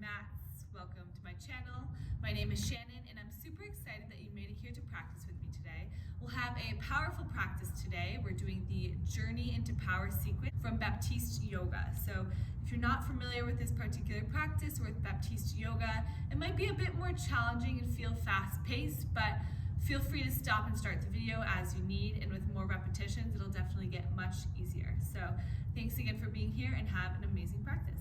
mats. Welcome to my channel. My name is Shannon and I'm super excited that you made it here to practice with me today. We'll have a powerful practice today. We're doing the Journey into Power sequence from Baptiste Yoga. So if you're not familiar with this particular practice or with Baptiste Yoga, it might be a bit more challenging and feel fast-paced, but feel free to stop and start the video as you need, and with more repetitions, it'll definitely get much easier. So thanks again for being here and have an amazing practice.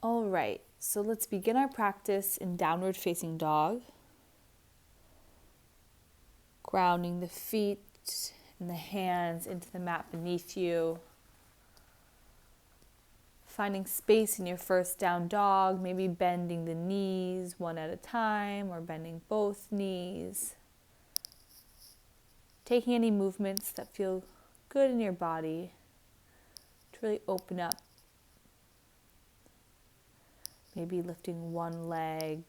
All right, so let's begin our practice in downward facing dog. Grounding the feet and the hands into the mat beneath you. Finding space in your first down dog, maybe bending the knees one at a time or bending both knees. Taking any movements that feel good in your body to really open up. Maybe lifting one leg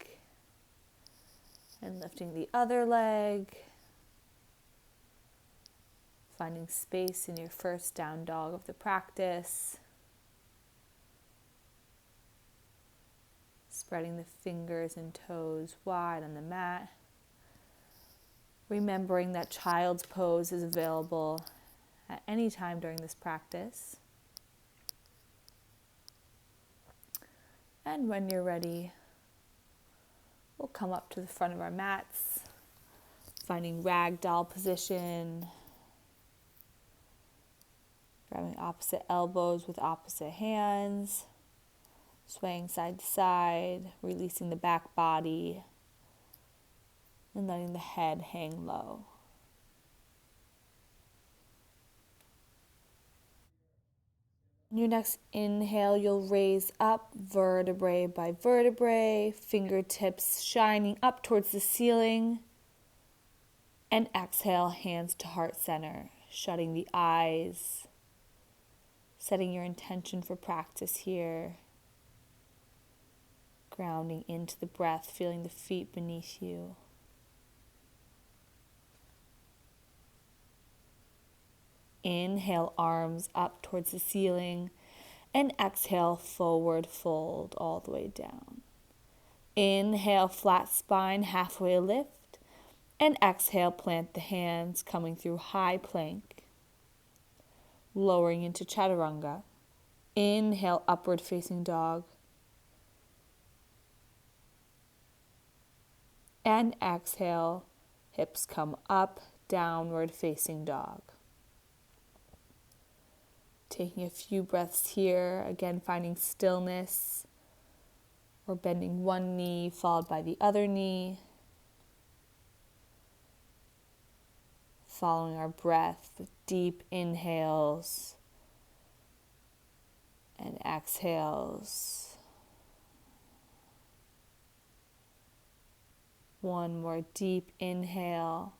and lifting the other leg. Finding space in your first down dog of the practice. Spreading the fingers and toes wide on the mat. Remembering that child's pose is available at any time during this practice. And when you're ready, we'll come up to the front of our mats, finding ragdoll position. Grabbing opposite elbows with opposite hands. Swaying side to side, releasing the back body, and letting the head hang low. On your next inhale, you'll raise up vertebrae by vertebrae, fingertips shining up towards the ceiling. And exhale, hands to heart center, shutting the eyes, setting your intention for practice here. Grounding into the breath, feeling the feet beneath you. Inhale, arms up towards the ceiling, and exhale, forward fold all the way down. Inhale, flat spine, halfway lift, and exhale, plant the hands, coming through high plank. Lowering into chaturanga. Inhale, upward facing dog. And exhale, hips come up, downward facing dog. Taking a few breaths here, again finding stillness, or bending one knee followed by the other knee. Following our breath with deep inhales and exhales. One more deep inhale.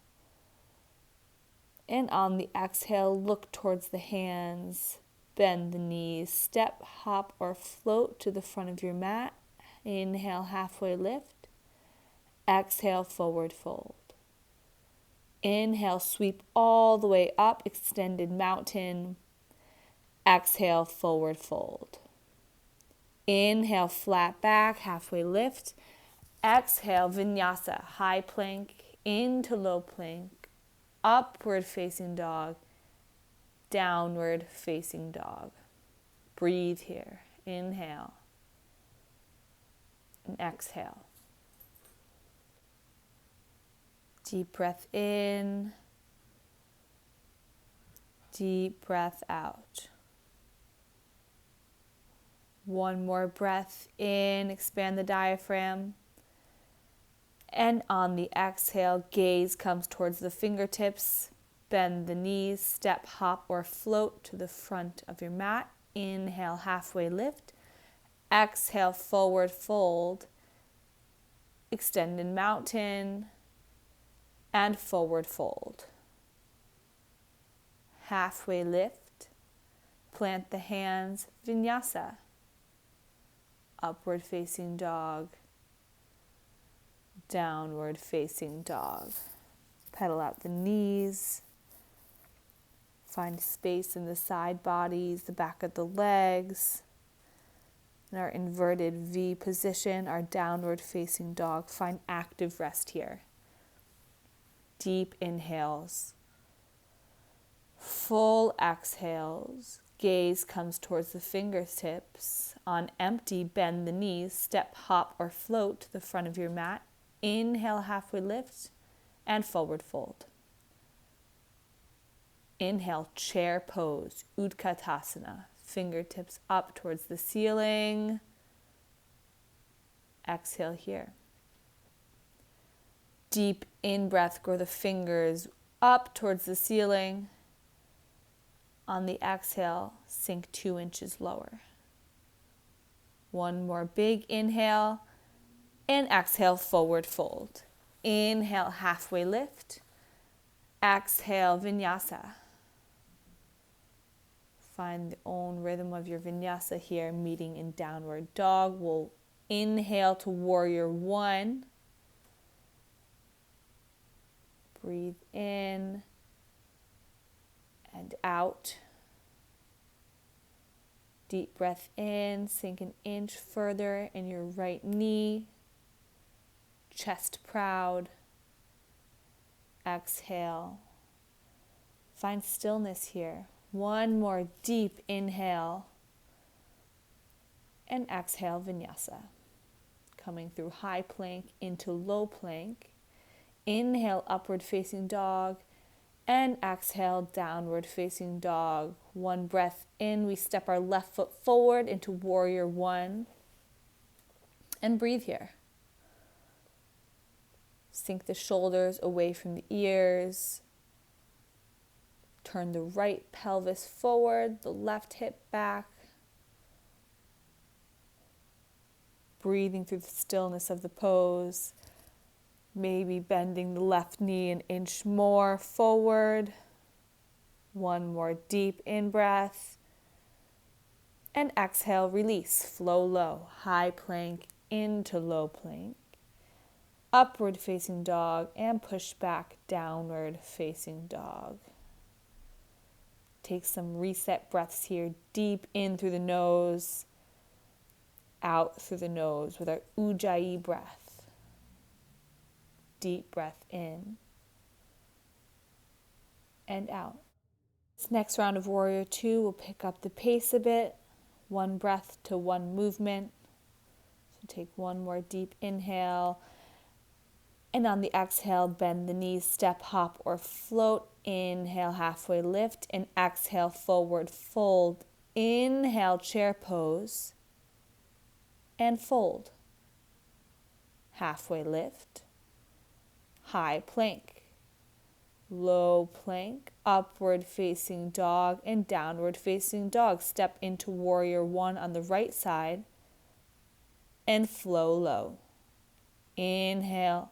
And on the exhale, look towards the hands, bend the knees, step, hop, or float to the front of your mat. Inhale, halfway lift. Exhale, forward fold. Inhale, sweep all the way up, extended mountain. Exhale, forward fold. Inhale, flat back, halfway lift. Exhale, vinyasa, high plank into low plank, upward facing dog, downward facing dog. Breathe here. Inhale and exhale. Deep breath in, deep breath out. One more breath in, expand the diaphragm. And on the exhale, gaze comes towards the fingertips. Bend the knees, step, hop, or float to the front of your mat. Inhale, halfway lift. Exhale, forward fold. Extended mountain. And forward fold. Halfway lift. Plant the hands, vinyasa. upward facing dog, downward facing dog. Pedal out the knees. Find space in the side bodies, the back of the legs. In our inverted V position, our downward facing dog. Find active rest here. Deep inhales. Full exhales. Gaze comes towards the fingertips. On empty, bend the knees. Step, hop, or float to the front of your mat. Inhale, halfway lift, and forward fold. Inhale, chair pose, Utkatasana. Fingertips up towards the ceiling. Exhale here. Deep in-breath, grow the fingers up towards the ceiling. On the exhale, sink 2 inches lower. One more big inhale, and exhale, forward fold. Inhale, halfway lift. Exhale, vinyasa. Find the own rhythm of your vinyasa here, meeting in downward dog. We'll inhale to warrior one. Breathe in and out. Deep breath in, sink an inch further in your right knee. Chest proud. Exhale. Find stillness here. One more deep inhale. And exhale, vinyasa. Coming through high plank into low plank. Inhale, upward facing dog. And exhale, downward facing dog. One breath in, we step our left foot forward into warrior one. And breathe here. Sink the shoulders away from the ears. Turn the right pelvis forward, the left hip back. Breathing through the stillness of the pose. Maybe bending the left knee an inch more forward. One more deep in-breath. And exhale, release, flow low. High plank into low plank. Upward facing dog and push back, downward facing dog. Take some reset breaths here, deep in through the nose, out through the nose with our Ujjayi breath. Deep breath in and out. This next round of warrior two, we'll pick up the pace a bit. One breath to one movement. So take one more deep inhale. And on the exhale, bend the knees, step, hop, or float. Inhale, halfway lift, and exhale, forward fold. Inhale, chair pose, and fold. Halfway lift, high plank, low plank, upward facing dog, and downward facing dog. Step into warrior one on the right side, and flow low. Inhale.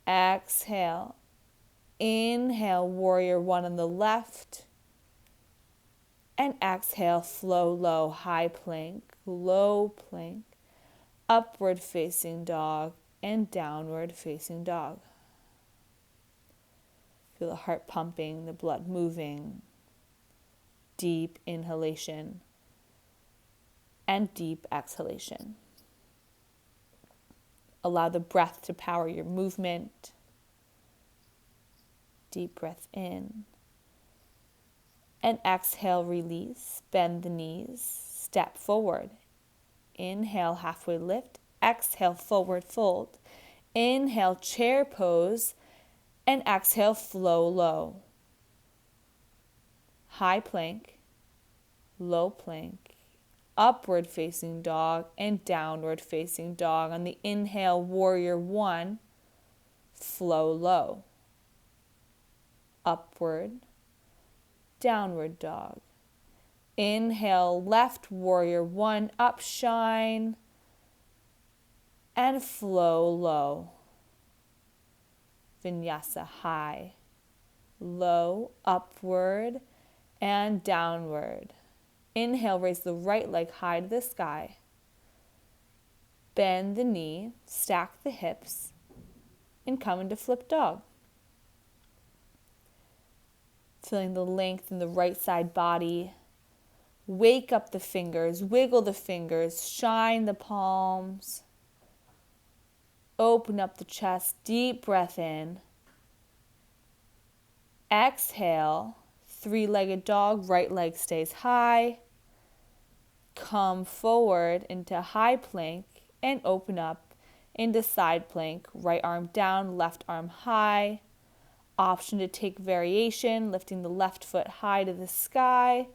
Exhale. Inhale, warrior one on the left. And exhale, flow low, high plank, low plank, upward facing dog, and downward facing dog. Feel the heart pumping, the blood moving. Deep inhalation and deep exhalation. Allow the breath to power your movement. Deep breath in. And exhale, release. Bend the knees. Step forward. Inhale, halfway lift. Exhale, forward fold. Inhale, chair pose. And exhale, flow low. High plank. Low plank. Upward facing dog and downward facing dog. On the inhale, warrior one, flow low. Upward, downward dog. Inhale, left warrior one, up shine, and flow low. Vinyasa, high, low, upward, and downward. Inhale, raise the right leg high to the sky. Bend the knee, stack the hips, and come into flip dog. Feeling the length in the right side body. Wake up the fingers, wiggle the fingers, shine the palms. Open up the chest, deep breath in. Exhale, three-legged dog, right leg stays high. Come forward into high plank and open up into side plank. Right arm down, left arm high. Option to take variation, lifting the left foot high to the sky.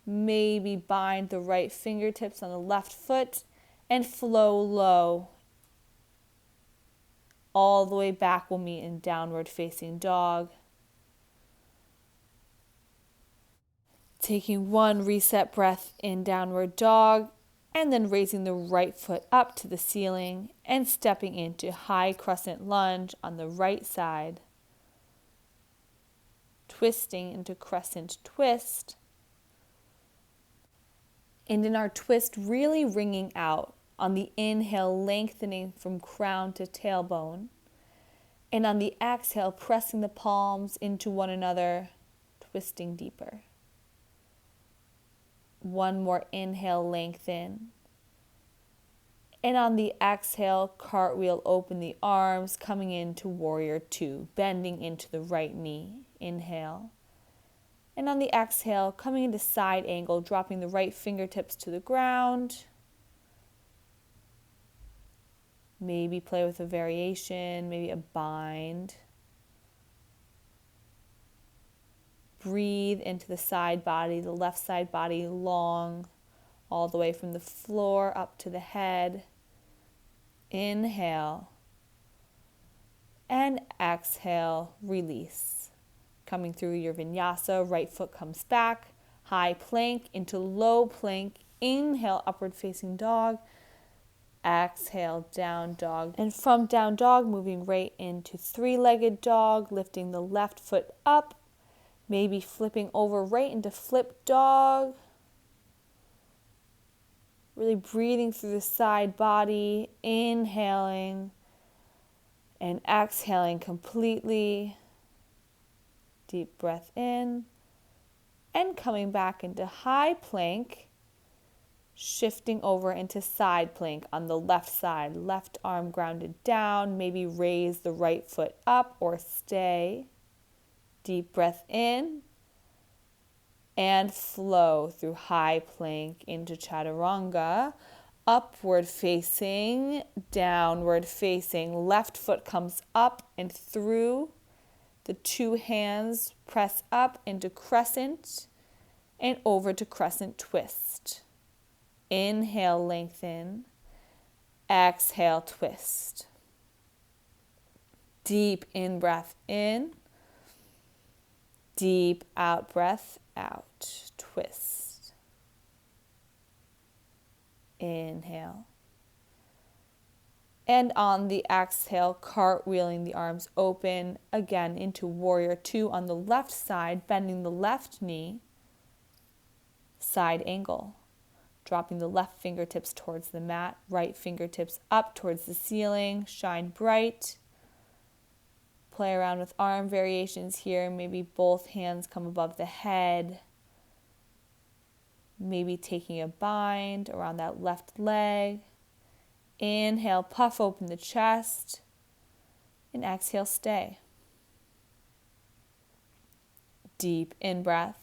Maybe bind the right fingertips on the left foot and flow low. All the way back we'll meet in downward facing dog. Taking one reset breath in downward dog and then raising the right foot up to the ceiling and stepping into high crescent lunge on the right side. Twisting into crescent twist. And in our twist, really ringing out on the inhale, lengthening from crown to tailbone. And on the exhale, pressing the palms into one another, twisting deeper. One more inhale, lengthen. And on the exhale, cartwheel, open the arms, coming into warrior two, bending into the right knee. Inhale. And on the exhale, coming into side angle, dropping the right fingertips to the ground. Maybe play with a variation, maybe a bind. Breathe into the side body, the left side body long, all the way from the floor up to the head. Inhale. And exhale, release. Coming through your vinyasa, right foot comes back, high plank into low plank. Inhale, upward facing dog. Exhale, down dog. And from down dog, moving right into three-legged dog, lifting the left foot up, maybe flipping over right into flip dog. Really breathing through the side body, inhaling and exhaling completely. Deep breath in and coming back into high plank, shifting over into side plank on the left side, left arm grounded down, maybe raise the right foot up or stay. Deep breath in and flow through high plank into chaturanga, upward facing, downward facing, left foot comes up and through. The two hands press up into crescent and over to crescent twist. Inhale, lengthen. Exhale, twist. Deep in breath in. Deep out breath out. Twist. Inhale. And on the exhale, cartwheeling the arms open, again into warrior two on the left side, bending the left knee, side angle. Dropping the left fingertips towards the mat, right fingertips up towards the ceiling, shine bright. Play around with arm variations here, maybe both hands come above the head. Maybe taking a bind around that left leg. Inhale, puff open the chest, and exhale, stay. Deep in breath,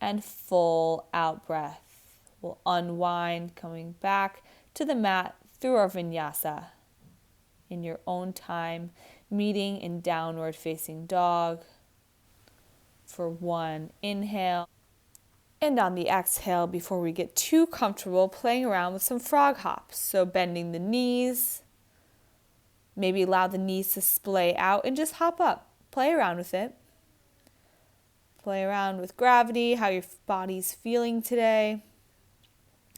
and full out breath. We'll unwind, coming back to the mat through our vinyasa in your own time, meeting in downward facing dog for one inhale. And on the exhale, before we get too comfortable, playing around with some frog hops. So bending the knees, maybe allow the knees to splay out and just hop up. Play around with it. Play around with gravity, how your body's feeling today.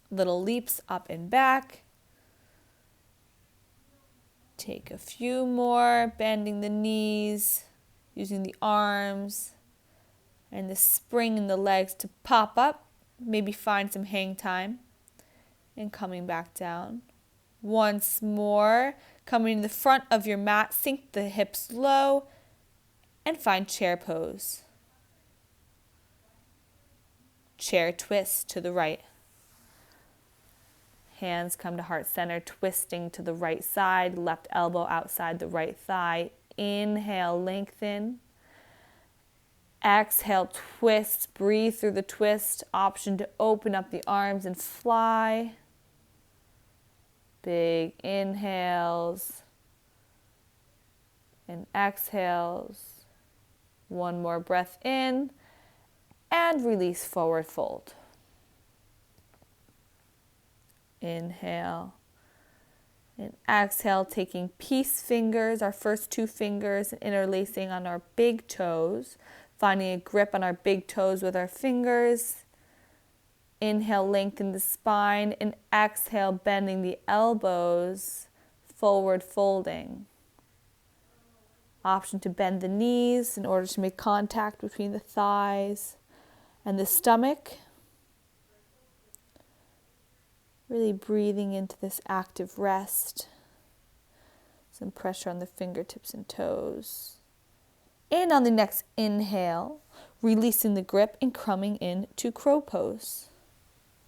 Little leaps up and back. Take a few more, bending the knees, using the arms and the spring in the legs to pop up. Maybe find some hang time. and coming back down. Once more, coming to the front of your mat, sink the hips low and find chair pose. Chair twist to the right. Hands come to heart center, twisting to the right side, left elbow outside the right thigh. Inhale, lengthen. Exhale, twist. Breathe through the twist. Option to open up the arms and fly. Big inhales and exhales. One more breath in and release, forward fold. Inhale and exhale, taking peace fingers, our first two fingers, interlacing on our big toes, finding a grip on our big toes with our fingers. Inhale, lengthen the spine, and exhale, bending the elbows, forward folding. Option to bend the knees in order to make contact between the thighs and the stomach. Really breathing into this active rest. Some pressure on the fingertips and toes. And on the next inhale, releasing the grip and coming into crow pose.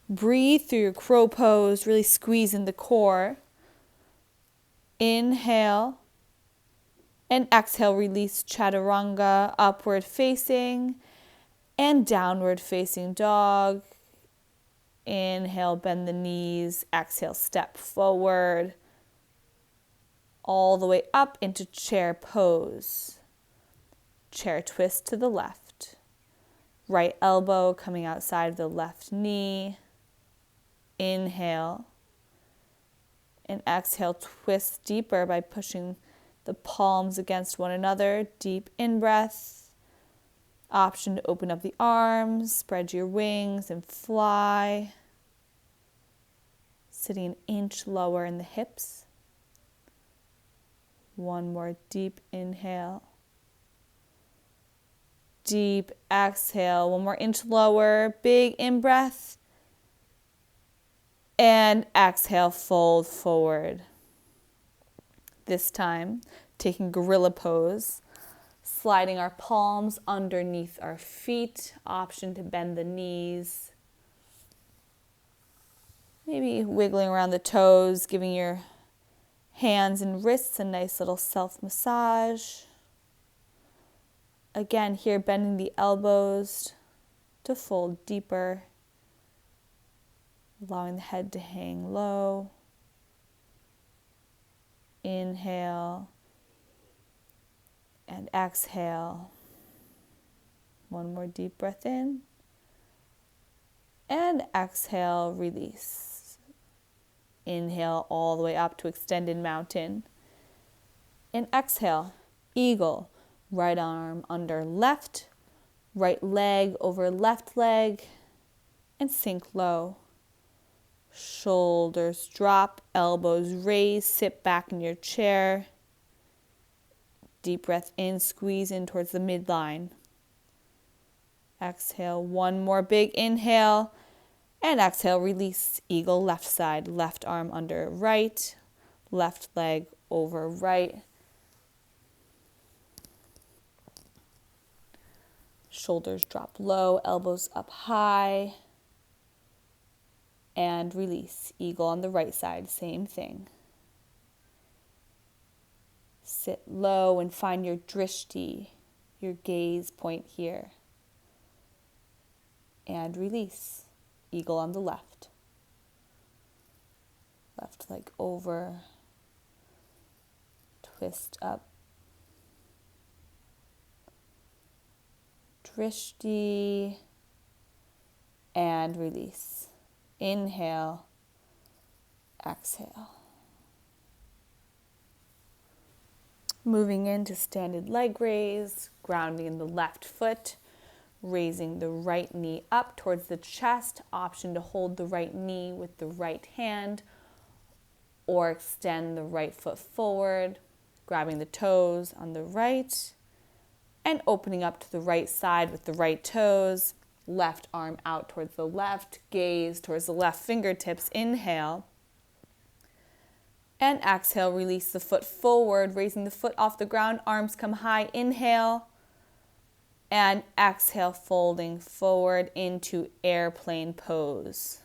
Breathe through your crow pose, really squeeze in the core. Inhale and exhale, release chaturanga, upward facing and downward facing dog. Inhale, bend the knees, exhale, step forward, all the way up into chair pose. Chair twist to the left. Right elbow coming outside of the left knee. Inhale and exhale, twist deeper by pushing the palms against one another. Deep in-breath. Option to open up the arms, spread your wings and fly. Sitting an inch lower in the hips. One more deep inhale. Deep exhale. One more inch lower. Big in-breath. And exhale, fold forward. This time, taking gorilla pose, sliding our palms underneath our feet. Option to bend the knees. Maybe wiggling around the toes, giving your hands and wrists a nice little self-massage. Again, here bending the elbows to fold deeper. Allowing the head to hang low. Inhale and exhale. One more deep breath in. And exhale, release. Inhale all the way up to extended mountain. And exhale, eagle. Right arm under left, right leg over left leg, and sink low. Shoulders drop, elbows raise, sit back in your chair. Deep breath in, squeeze in towards the midline. Exhale, one more big inhale, and exhale, release, eagle left side, left arm under right, left leg over right. Shoulders drop low, elbows up high. And release. Eagle on the right side, same thing. Sit low and find your drishti, your gaze point here. And release. Eagle on the left. Left leg over. Twist up. Drishti. And release. Inhale, exhale. Moving into standing leg raise, grounding in the left foot, raising the right knee up towards the chest. Option to hold the right knee with the right hand or extend the right foot forward, grabbing the toes on the right and opening up to the right side with the right toes. Left arm out towards the left, gaze towards the left fingertips. Inhale. And exhale, release the foot forward, raising the foot off the ground, arms come high. Inhale. And exhale, folding forward into airplane pose.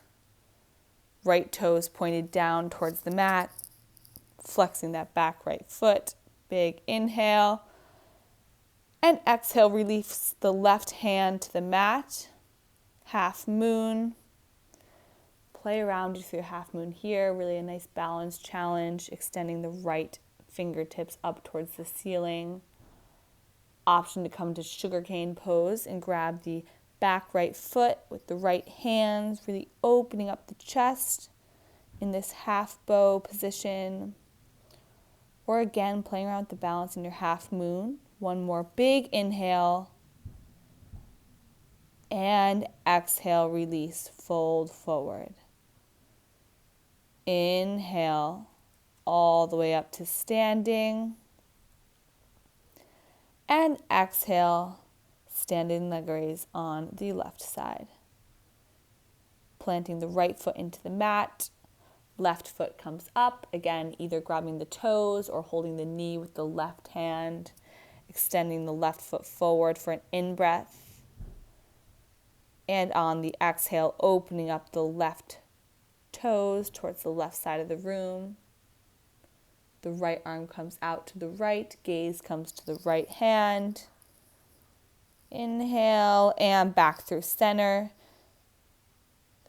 Right toes pointed down towards the mat, flexing that back right foot. Big inhale. And exhale, release the left hand to the mat. Half moon. Play around with your half moon here. Really a nice balance challenge, extending the right fingertips up towards the ceiling. Option to come to sugarcane pose and grab the back right foot with the right hands, really opening up the chest in this half bow position. Or again, playing around with the balance in your half moon. One more big inhale. And exhale, release, fold forward. Inhale, all the way up to standing. And exhale, standing leg raise on the left side. Planting the right foot into the mat. Left foot comes up. Again, either grabbing the toes or holding the knee with the left hand. Extending the left foot forward for an in-breath. And on the exhale, opening up the left toes towards the left side of the room. The right arm comes out to the right, gaze comes to the right hand. Inhale and back through center.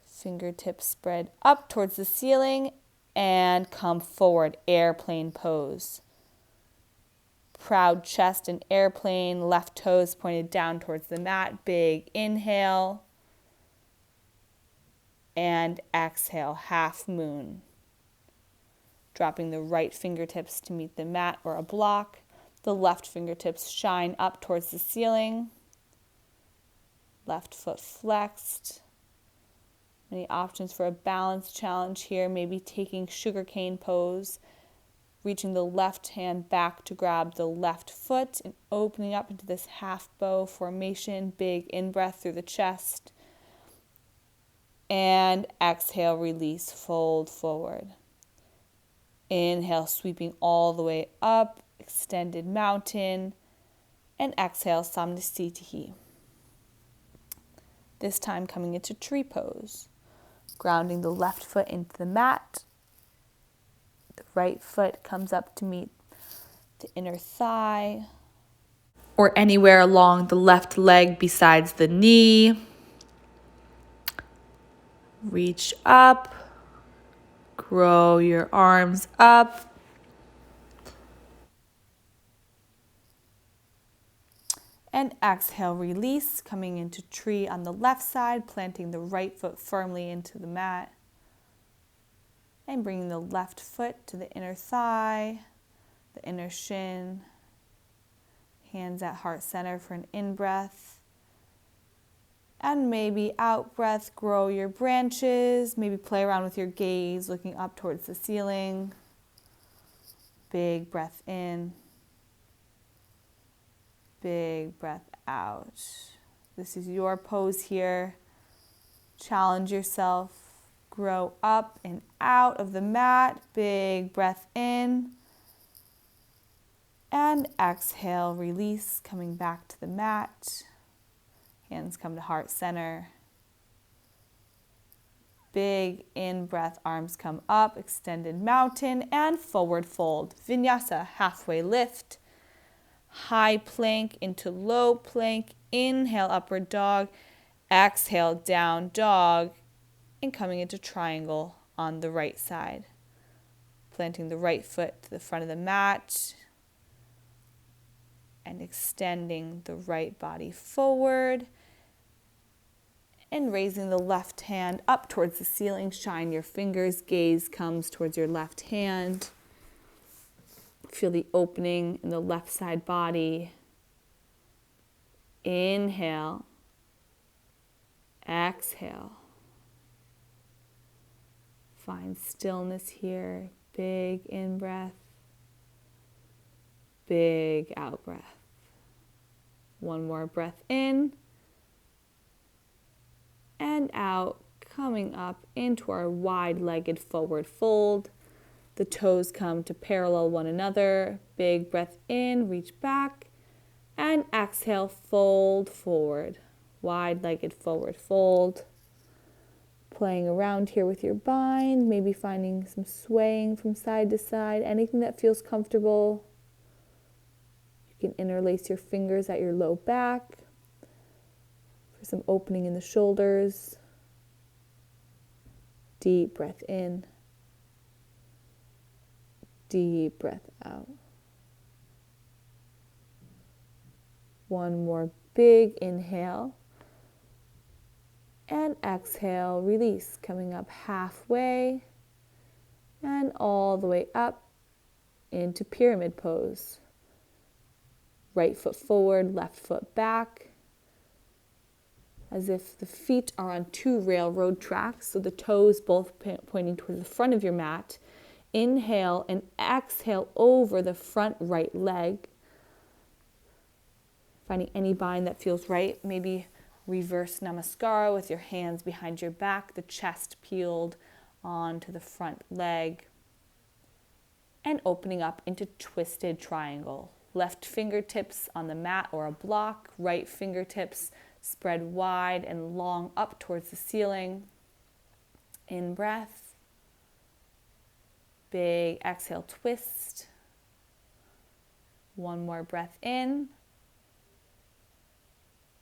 Fingertips spread up towards the ceiling and come forward, airplane pose. Proud chest and airplane, left toes pointed down towards the mat. Big inhale. And exhale, half moon. Dropping the right fingertips to meet the mat or a block. The left fingertips shine up towards the ceiling. Left foot flexed. Many options for a balance challenge here. Maybe taking sugarcane pose. Reaching the left hand back to grab the left foot and opening up into this half bow formation. Big in-breath through the chest. And exhale, release, fold forward. Inhale, sweeping all the way up, extended mountain. And exhale, Samnasthiti. This time coming into tree pose. Grounding the left foot into the mat. The right foot comes up to meet the inner thigh. Or anywhere along the left leg besides the knee. Reach up, grow your arms up. And exhale, release, coming into tree on the left side, planting the right foot firmly into the mat. And bringing the left foot to the inner thigh, the inner shin. Hands at heart center for an in-breath. And maybe out breath, grow your branches. Maybe play around with your gaze, looking up towards the ceiling. Big breath in. Big breath out. This is your pose here. Challenge yourself. Grow up and out of the mat. Big breath in. And exhale, release, coming back to the mat. Hands come to heart center. Big in-breath, arms come up, extended mountain, and forward fold. Vinyasa, halfway lift. High plank into low plank. Inhale, upward dog. Exhale, down dog. And coming into triangle on the right side. Planting the right foot to the front of the mat. And extending the right body forward. And raising the left hand up towards the ceiling. Shine your fingers. Gaze comes towards your left hand. Feel the opening in the left side body. Inhale. Exhale. Find stillness here. Big in-breath. Big out-breath. One more breath in. and out, coming up into our wide-legged forward fold. The toes come to parallel one another. Big breath in, reach back, and exhale, fold forward. Wide-legged forward fold. Playing around here with your bind, maybe finding some swaying from side to side, anything that feels comfortable. You can interlace your fingers at your low back for some opening in the shoulders. Deep breath in. Deep breath out. One more big inhale. And exhale, release, coming up halfway and all the way up into pyramid pose. Right foot forward, left foot back, as if the feet are on two railroad tracks, so the toes both pointing towards the front of your mat. Inhale and exhale over the front right leg. Finding any bind that feels right. Maybe reverse namaskara with your hands behind your back, the chest peeled onto the front leg. And opening up into twisted triangle. Left fingertips on the mat or a block, right fingertips spread wide and long up towards the ceiling. In breath. Big exhale, twist. One more breath in.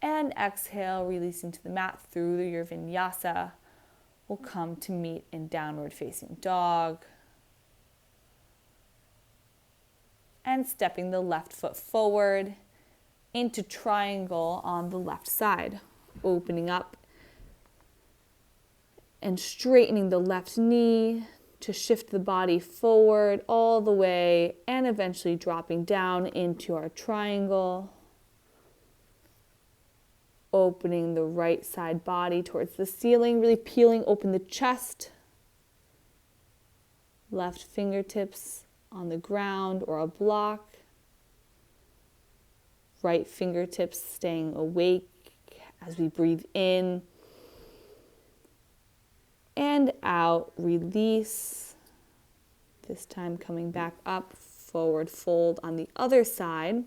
And exhale, releasing to the mat through your vinyasa. We'll come to meet in downward facing dog. And stepping the left foot forward into triangle on the left side. Opening up and straightening the left knee to shift the body forward all the way and eventually dropping down into our triangle. Opening the right side body towards the ceiling, really peeling open the chest. Left fingertips on the ground or a block. Right fingertips staying awake as we breathe in and out, release. This time coming back up, forward fold on the other side.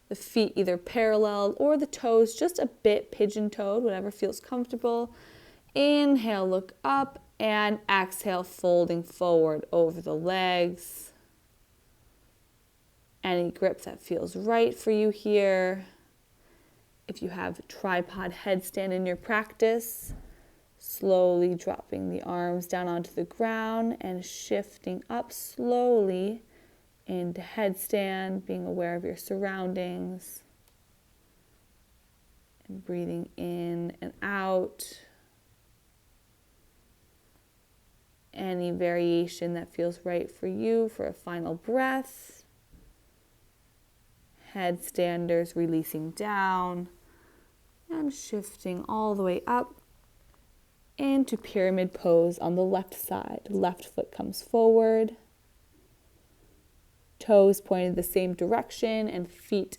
The feet either parallel or the toes just a bit pigeon-toed, whatever feels comfortable. Inhale, look up, and exhale, folding forward over the legs. Any grip that feels right for you here. If you have a tripod headstand in your practice, slowly dropping the arms down onto the ground and shifting up slowly into headstand, being aware of your surroundings. And breathing in and out. Any variation that feels right for you for a final breath. Headstanders releasing down and shifting all the way up into pyramid pose on the left side. Left foot comes forward. Toes pointed the same direction and feet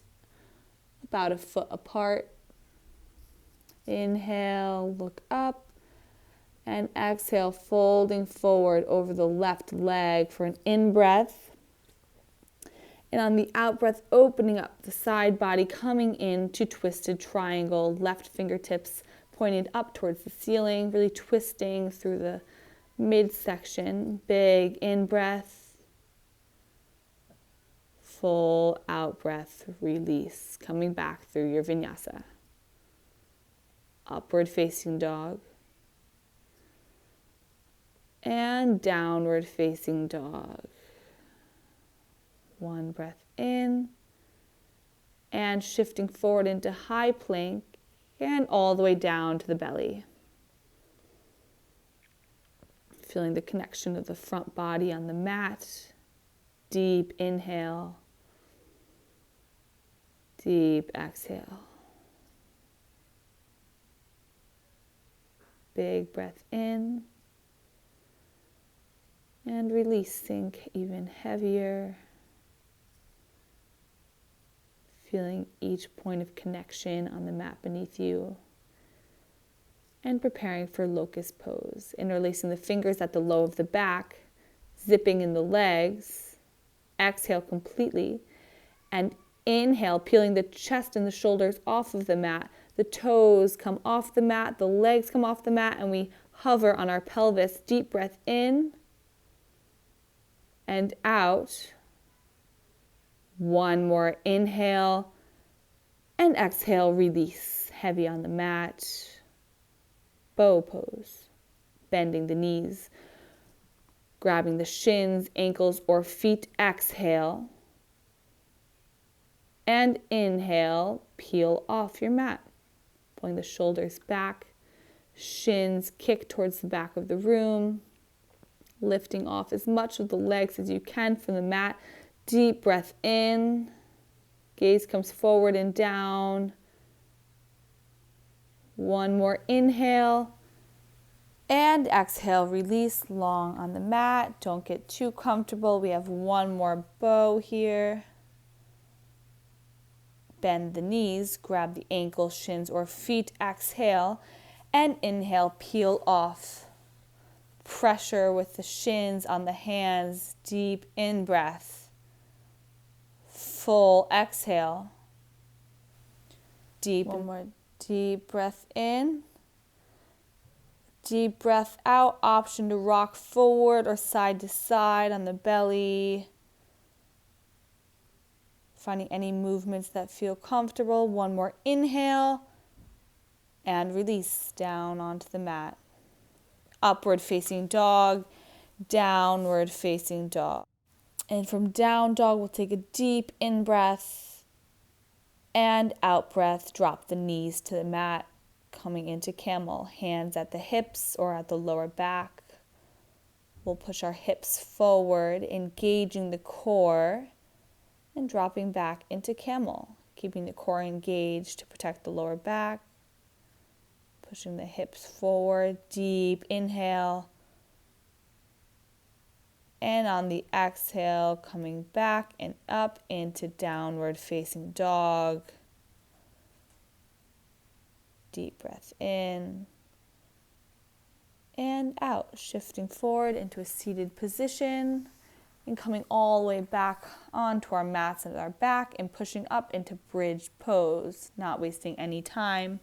about a foot apart. Inhale, look up, and exhale, folding forward over the left leg for an in-breath. And on the out-breath, opening up the side body, coming into twisted triangle, left fingertips pointed up towards the ceiling, really twisting through the midsection. Big in-breath. Full out-breath, release, coming back through your vinyasa. Upward facing dog. And downward facing dog. One breath in. And shifting forward into high plank and all the way down to the belly. Feeling the connection of the front body on the mat. Deep inhale. Deep exhale. Big breath in. And release, sink even heavier. Feeling each point of connection on the mat beneath you. and preparing for locust pose. Interlacing the fingers at the low of the back, zipping in the legs. Exhale completely. And inhale, peeling the chest and the shoulders off of the mat. The toes come off the mat, the legs come off the mat, and we hover on our pelvis. Deep breath in and out. One more inhale and exhale, release. Heavy on the mat. Bow pose. Bending the knees, grabbing the shins, ankles, or feet. Exhale. And inhale, peel off your mat. Pulling the shoulders back, shins kick towards the back of the room. Lifting off as much of the legs as you can from the mat. Deep breath in. Gaze comes forward and down. One more inhale. And exhale, release long on the mat. Don't get too comfortable. We have one more bow here. Bend the knees, grab the ankles, shins, or feet. Exhale and inhale, peel off. Pressure with the shins on the hands. Deep in breath. Full exhale. One more deep breath in. Deep breath out. Option to rock forward or side to side on the belly. Finding any movements that feel comfortable. One more inhale. And release down onto the mat. Upward facing dog. Downward facing dog. And from down dog, we'll take a deep in breath. And out breath. Drop the knees to the mat. Coming into camel, hands at the hips or at the lower back. We'll push our hips forward, engaging the core, and dropping back into camel, keeping the core engaged to protect the lower back. Pushing the hips forward, deep inhale. And on the exhale, coming back and up into downward facing dog. Deep breath in and out, shifting forward into a seated position and coming all the way back onto our mats and our back and pushing up into bridge pose, not wasting any time,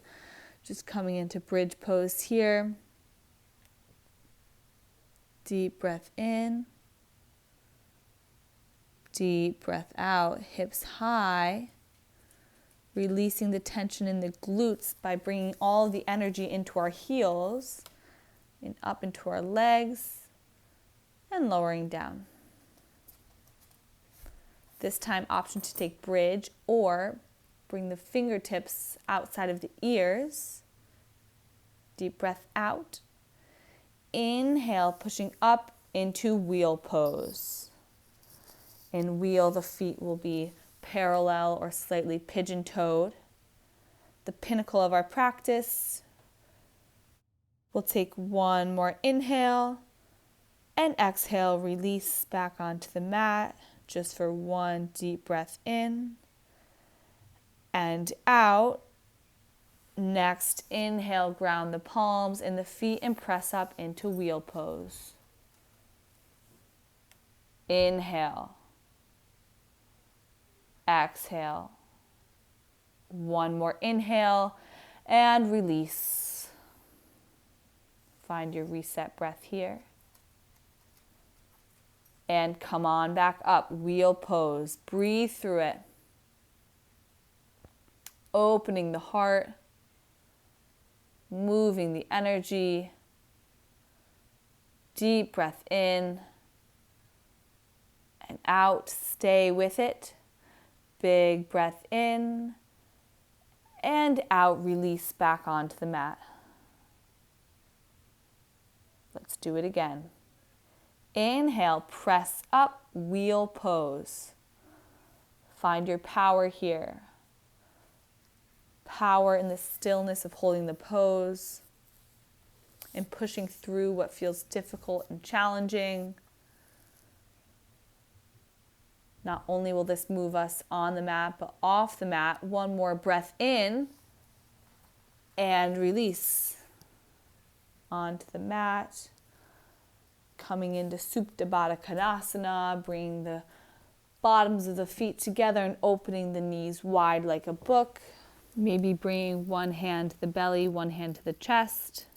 just coming into bridge pose here. Deep breath in, deep breath out, hips high. Releasing the tension in the glutes by bringing all the energy into our heels and up into our legs and lowering down. This time, option to take bridge or bring the fingertips outside of the ears. Deep breath out. Inhale, pushing up into wheel pose. In wheel, the feet will be parallel or slightly pigeon-toed. The pinnacle of our practice. We'll take one more inhale and exhale, release back onto the mat just for one deep breath in and out. Next, inhale, ground the palms in the feet and press up into wheel pose. Inhale. Exhale. One more inhale and release. Find your reset breath here. And come on back up, wheel pose. Breathe through it. Opening the heart. Moving the energy. Deep breath in and out. Stay with it. Big breath in and out, release back onto the mat. Let's do it again. Inhale, press up, wheel pose. Find your power here. Power in the stillness of holding the pose and pushing through what feels difficult and challenging. Not only will this move us on the mat, but off the mat. One more breath in and release. onto the mat. Coming into Supta Baddha Konasana, bringing the bottoms of the feet together and opening the knees wide like a book. Maybe bringing one hand to the belly, one hand to the chest.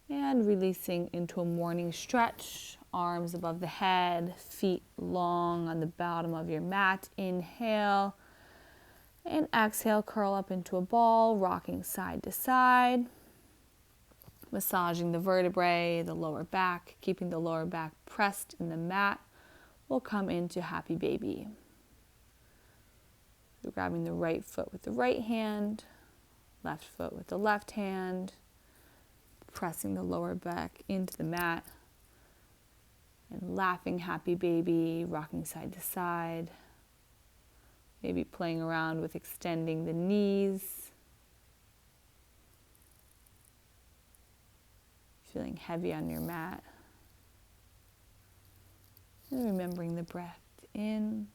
And releasing into a morning stretch. Arms above the head, feet long on the bottom of your mat. Inhale. And exhale, curl up into a ball, rocking side to side. Massaging the vertebrae, the lower back, keeping the lower back pressed in the mat. We'll come into happy baby. You're grabbing the right foot with the right hand, left foot with the left hand, pressing the lower back into the mat, and laughing happy baby, rocking side to side. Maybe playing around with extending the knees. Feeling heavy on your mat. And remembering the breath in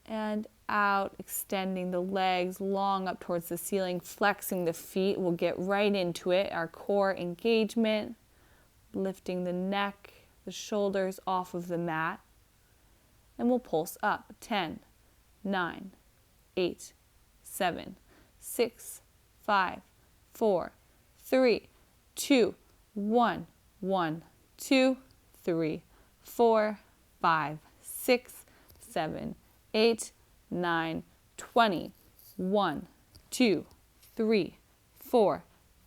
and out, extending the legs long up towards the ceiling, flexing the feet. We'll get right into it, our core engagement, lifting the neck, the shoulders off of the mat, and we'll pulse up. 10, 9, 8, 7, 6, 5, 4, 3, 2, 1, 1, 2, 3, 4, 5, 6, 7, 8, 9, 20, 1, 2, 3, 4,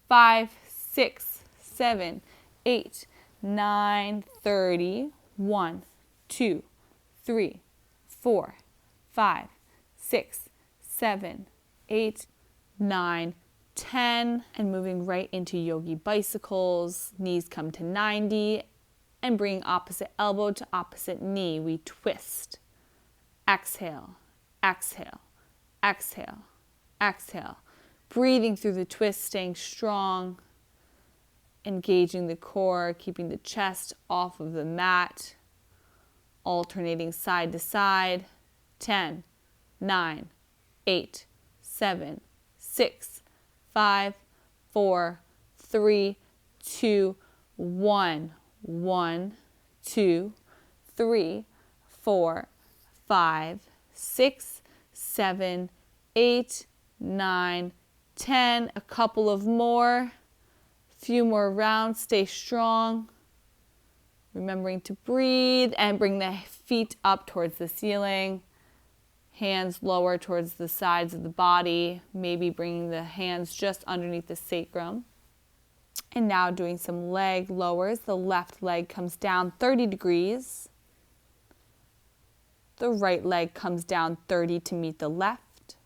5, 6, 7, 8, 9, 30, 1, 2, 3, 4, 5, 6, 7, 8, 9, 10, and moving right into yogi bicycles. Knees come to 90 and bring opposite elbow to opposite knee. We twist. Exhale, exhale, exhale, exhale. Breathing through the twist, staying strong, engaging the core, keeping the chest off of the mat, alternating side to side. 10, 9, 8, 7, 6, 5, 4, 3, 2, 1. 1, 2, 3, 4, 5, 6, 7, 8, 9, 10. A couple of more. Few more rounds. Stay strong. Remembering to breathe and bring the feet up towards the ceiling. Hands lower towards the sides of the body. Maybe bringing the hands just underneath the sacrum. And now doing some leg lowers. The left leg comes down 30 degrees. The right leg comes down 30 to meet the left.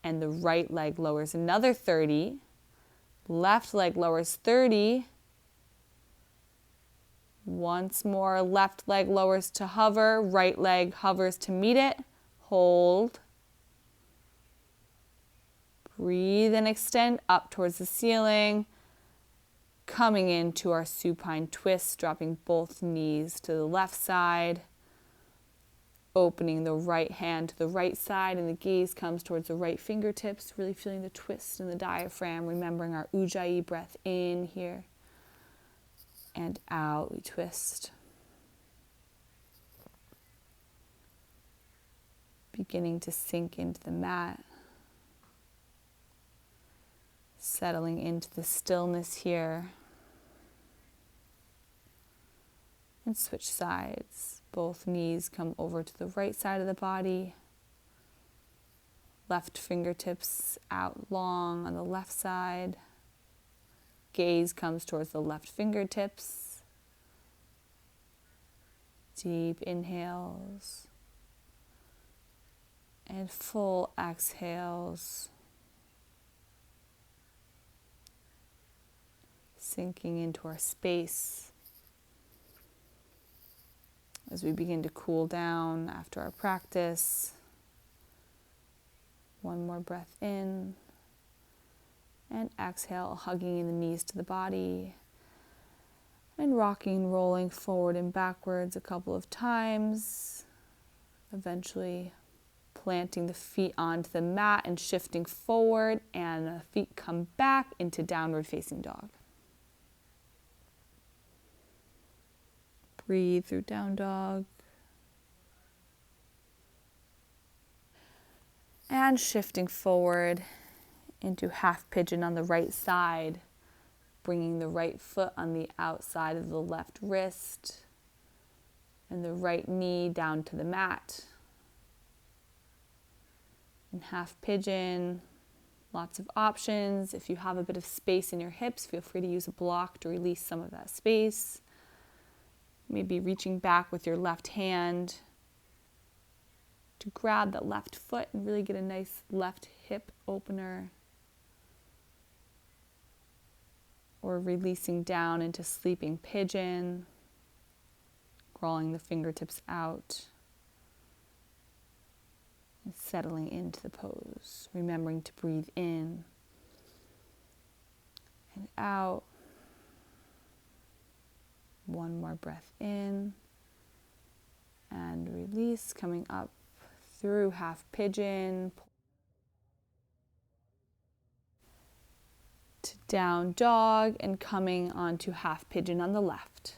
And the right leg lowers another 30. Left leg lowers 30. Once more, left leg lowers to hover. Right leg hovers to meet it. Hold. Breathe and extend up towards the ceiling. Coming into our supine twist, dropping both knees to the left side. Opening the right hand to the right side, and the gaze comes towards the right fingertips, really feeling the twist in the diaphragm, remembering our Ujjayi breath in here. And out, we twist. Beginning to sink into the mat. Settling into the stillness here. And switch sides. Both knees come over to the right side of the body. Left fingertips out long on the left side. Gaze comes towards the left fingertips. Deep inhales. And full exhales. Sinking into our space. As we begin to cool down after our practice. One more breath in. And exhale, hugging in the knees to the body. And rocking, rolling forward and backwards a couple of times. Eventually Planting the feet onto the mat and shifting forward, and the feet come back into downward facing dog. Breathe through down dog. And shifting forward into half pigeon on the right side, bringing the right foot on the outside of the left wrist and the right knee down to the mat. In half pigeon, lots of options. If you have a bit of space in your hips, feel free to use a block to release some of that space. Maybe reaching back with your left hand to grab that left foot and really get a nice left hip opener. Or releasing down into sleeping pigeon, crawling the fingertips out, and settling into the pose. Remembering to breathe in and out. One more breath in and release, coming up through half pigeon to down dog and coming onto half pigeon on the left.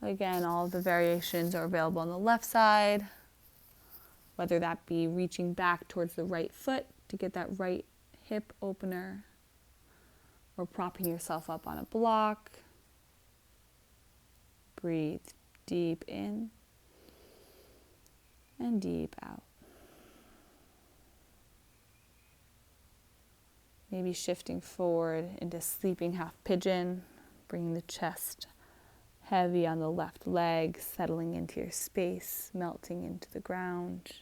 Again, all of the variations are available on the left side, whether that be reaching back towards the right foot to get that right hip opener, or propping yourself up on a block. Breathe deep in and deep out. Maybe shifting forward into sleeping half pigeon, bringing the chest heavy on the left leg, settling into your space, melting into the ground.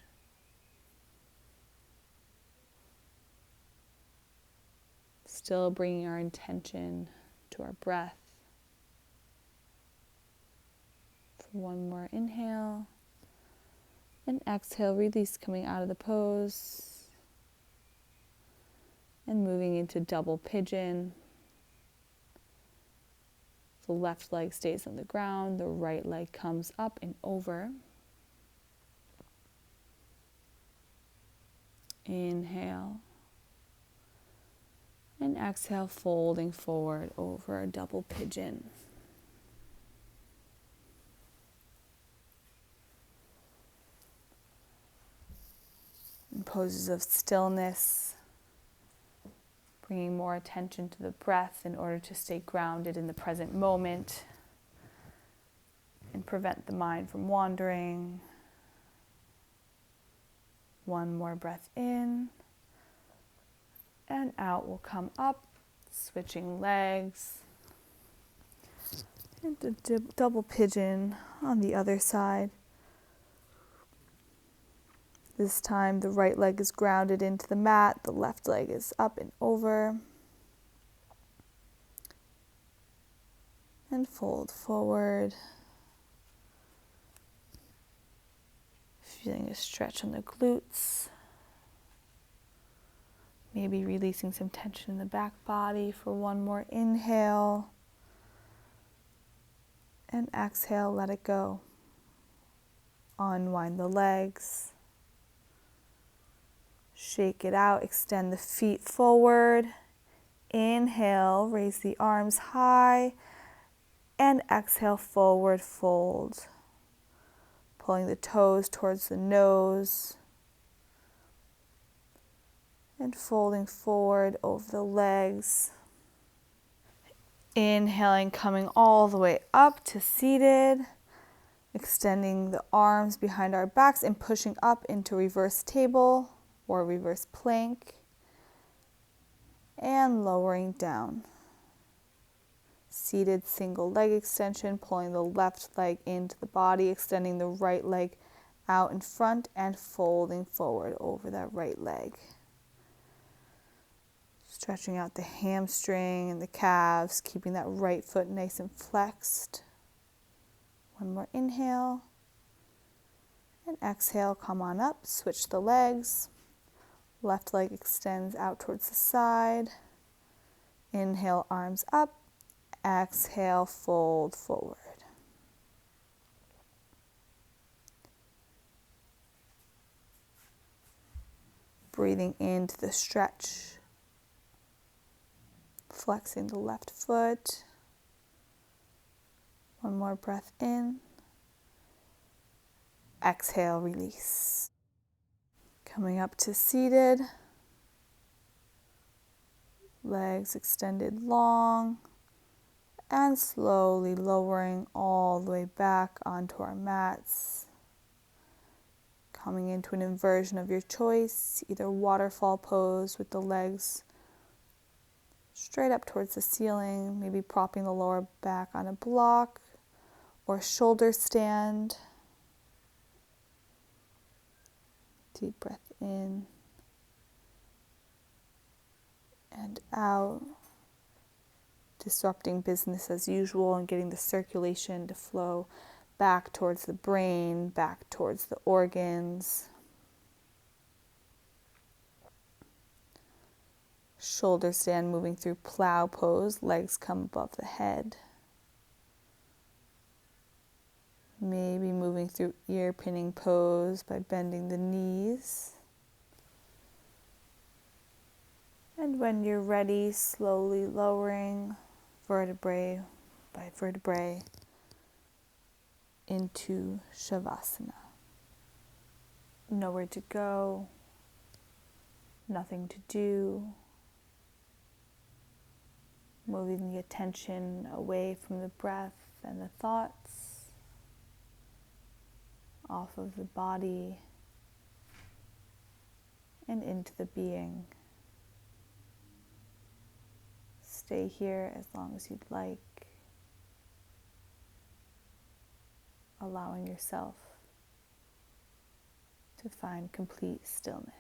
Still bringing our intention to our breath. For one more inhale. And exhale, release, coming out of the pose. And moving into double pigeon. The left leg stays on the ground, the right leg comes up and over. Inhale. And exhale, folding forward over a double pigeon. In poses of stillness, bringing more attention to the breath in order to stay grounded in the present moment and prevent the mind from wandering. One more breath in. And out will come up, switching legs. And the double pigeon on the other side. This time the right leg is grounded into the mat, the left leg is up and over. And fold forward. Feeling a stretch on the glutes. Maybe releasing some tension in the back body for one more inhale. And exhale, let it go. Unwind the legs. Shake it out, extend the feet forward. Inhale, raise the arms high. And exhale, forward fold. Pulling the toes towards the nose. And folding forward over the legs. Inhaling, coming all the way up to seated. Extending the arms behind our backs and pushing up into reverse table or reverse plank. And lowering down. Seated single leg extension, pulling the left leg into the body, extending the right leg out in front and folding forward over that right leg. Stretching out the hamstring and the calves, keeping that right foot nice and flexed. One more inhale. And exhale, come on up, switch the legs. Left leg extends out towards the side. Inhale, arms up. Exhale, fold forward. Breathing into the stretch. Flexing the left foot. One more breath in. Exhale, release. Coming up to seated. Legs extended long. And slowly lowering all the way back onto our mats. Coming into an inversion of your choice, either waterfall pose with the legs straight up towards the ceiling, maybe propping the lower back on a block, or shoulder stand. Deep breath in and out. Disrupting business as usual and getting the circulation to flow back towards the brain, back towards the organs. Shoulder stand, moving through plow pose, legs come above the head. Maybe moving through ear pinning pose by bending the knees. And when you're ready, slowly lowering vertebrae by vertebrae into Shavasana. Nowhere to go, nothing to do. Moving the attention away from the breath and the thoughts, off of the body and into the being. Stay here as long as you'd like, allowing yourself to find complete stillness.